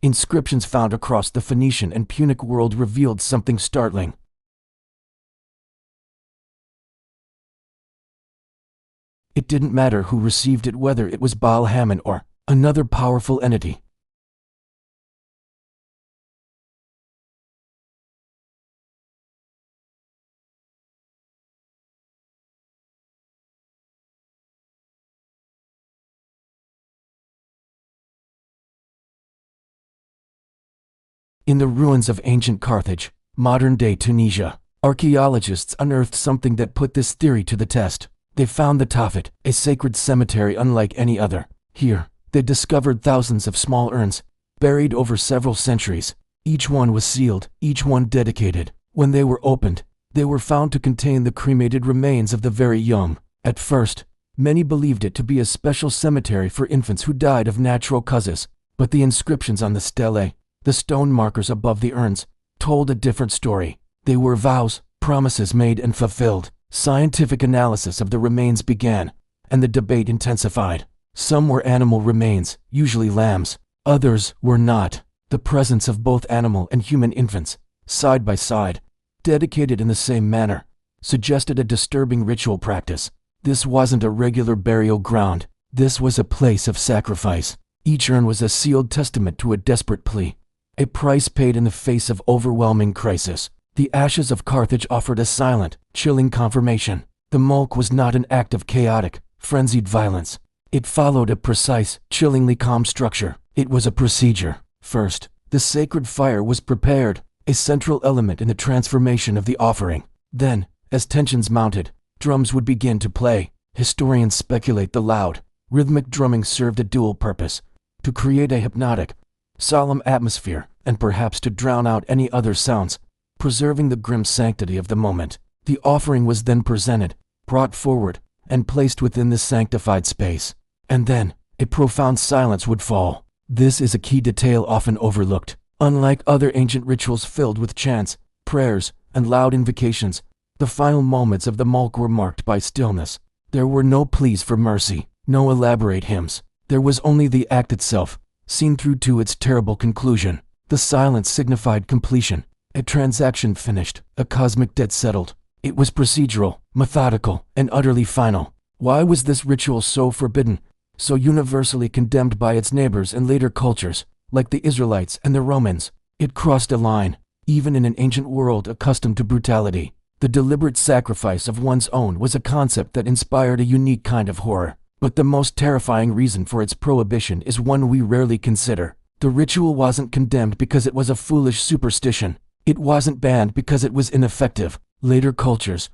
Inscriptions found across the Phoenician and Punic world revealed something startling. It didn't matter who received it, whether it was Baal-Hamon or another powerful entity. In the ruins of ancient Carthage, modern-day Tunisia, archaeologists unearthed something that put this theory to the test. They found the Tophet, a sacred cemetery unlike any other. Here, they discovered thousands of small urns, buried over several centuries. Each one was sealed, each one dedicated. When they were opened, they were found to contain the cremated remains of the very young. At first, many believed it to be a special cemetery for infants who died of natural causes, but the inscriptions on the stelae, the stone markers above the urns, told a different story. They were vows, promises made and fulfilled. Scientific analysis of the remains began, and the debate intensified. Some were animal remains, usually lambs. Others were not. The presence of both animal and human infants, side by side, dedicated in the same manner, suggested a disturbing ritual practice. This wasn't a regular burial ground. This was a place of sacrifice. Each urn was a sealed testament to a desperate plea, a price paid in the face of overwhelming crisis. The ashes of Carthage offered a silent, chilling confirmation. The Molk was not an act of chaotic, frenzied violence. It followed a precise, chillingly calm structure. It was a procedure. First, the sacred fire was prepared, a central element in the transformation of the offering. Then, as tensions mounted, drums would begin to play. Historians speculate the loud, rhythmic drumming served a dual purpose: to create a hypnotic, solemn atmosphere, and perhaps to drown out any other sounds, preserving the grim sanctity of the moment. The offering was then presented, brought forward, and placed within the sanctified space. And then, a profound silence would fall. This is a key detail often overlooked. Unlike other ancient rituals filled with chants, prayers, and loud invocations, the final moments of the Molk were marked by stillness. There were no pleas for mercy, no elaborate hymns. There was only the act itself, seen through to its terrible conclusion. The silence signified completion. A transaction finished, a cosmic debt settled. It was procedural, methodical, and utterly final. Why was this ritual so forbidden, so universally condemned by its neighbors and later cultures, like the Israelites and the Romans? It crossed a line, even in an ancient world accustomed to brutality. The deliberate sacrifice of one's own was a concept that inspired a unique kind of horror. But the most terrifying reason for its prohibition is one we rarely consider. The ritual wasn't condemned because it was a foolish superstition. It wasn't banned because it was ineffective. Later cultures,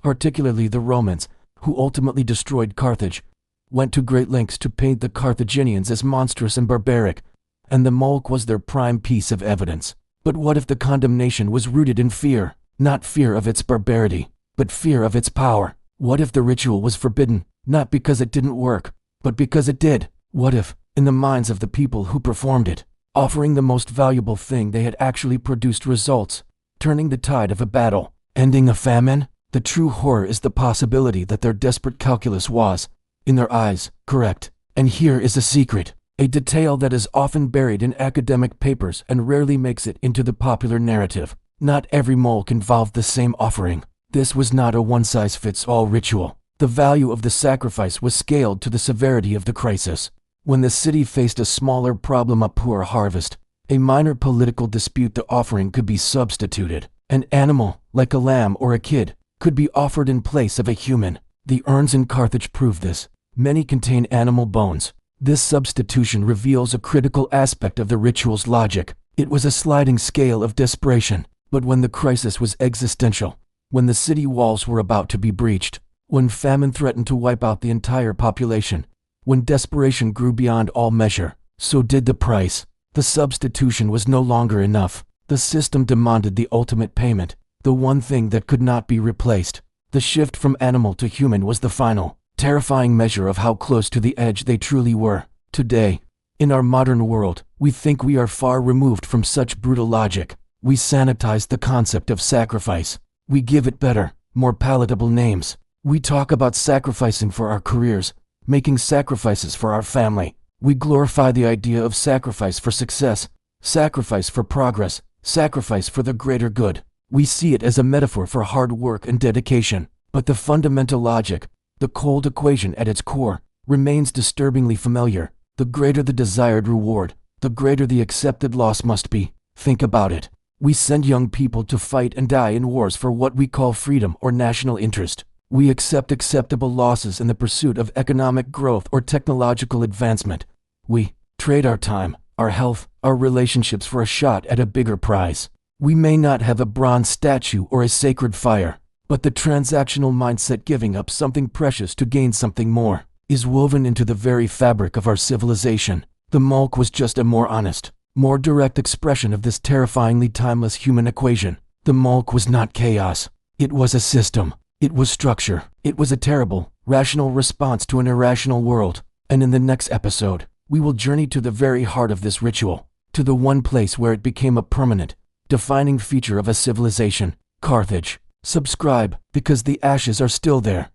particularly the Romans, who ultimately destroyed Carthage, went to great lengths to paint the Carthaginians as monstrous and barbaric, and the Molk was their prime piece of evidence. But what if the condemnation was rooted in fear? Not fear of its barbarity, but fear of its power. What if the ritual was forbidden, not because it didn't work, but because it did? What if, in the minds of the people who performed it, offering the most valuable thing they had actually produced results, turning the tide of a battle, ending a famine? The true horror is the possibility that their desperate calculus was, in their eyes, correct. And here is a secret, a detail that is often buried in academic papers and rarely makes it into the popular narrative. Not every Molk involved the same offering. This was not a one-size-fits-all ritual. The value of the sacrifice was scaled to the severity of the crisis. When the city faced a smaller problem, a poor harvest, a minor political dispute, the offering could be substituted. An animal, like a lamb or a kid, could be offered in place of a human. The urns in Carthage prove this. Many contain animal bones. This substitution reveals a critical aspect of the ritual's logic. It was a sliding scale of desperation. But when the crisis was existential, when the city walls were about to be breached, when famine threatened to wipe out the entire population, when desperation grew beyond all measure, so did the price. The substitution was no longer enough. The system demanded the ultimate payment, the one thing that could not be replaced. The shift from animal to human was the final, terrifying measure of how close to the edge they truly were. Today, in our modern world, we think we are far removed from such brutal logic. We sanitize the concept of sacrifice. We give it better, more palatable names. We talk about sacrificing for our careers, making sacrifices for our family. We glorify the idea of sacrifice for success, Sacrifice for progress, sacrifice for the greater good. We see it as a metaphor for hard work and dedication, but the fundamental logic, the cold equation at its core, remains disturbingly familiar. The greater the desired reward, the greater the accepted loss must be. Think about it. We send young people to fight and die in wars for what we call freedom or national interest. We accept acceptable losses in the pursuit of economic growth or technological advancement. We trade our time, our health, our relationships for a shot at a bigger prize. We may not have a bronze statue or a sacred fire, but the transactional mindset, giving up something precious to gain something more, is woven into the very fabric of our civilization. The Molk was just a more honest, more direct expression of this terrifyingly timeless human equation. The Molk was not chaos. It was a system. It was structure. It was a terrible, rational response to an irrational world. And in the next episode, we will journey to the very heart of this ritual, to the one place where it became a permanent, defining feature of a civilization, Carthage. Subscribe, because the ashes are still there.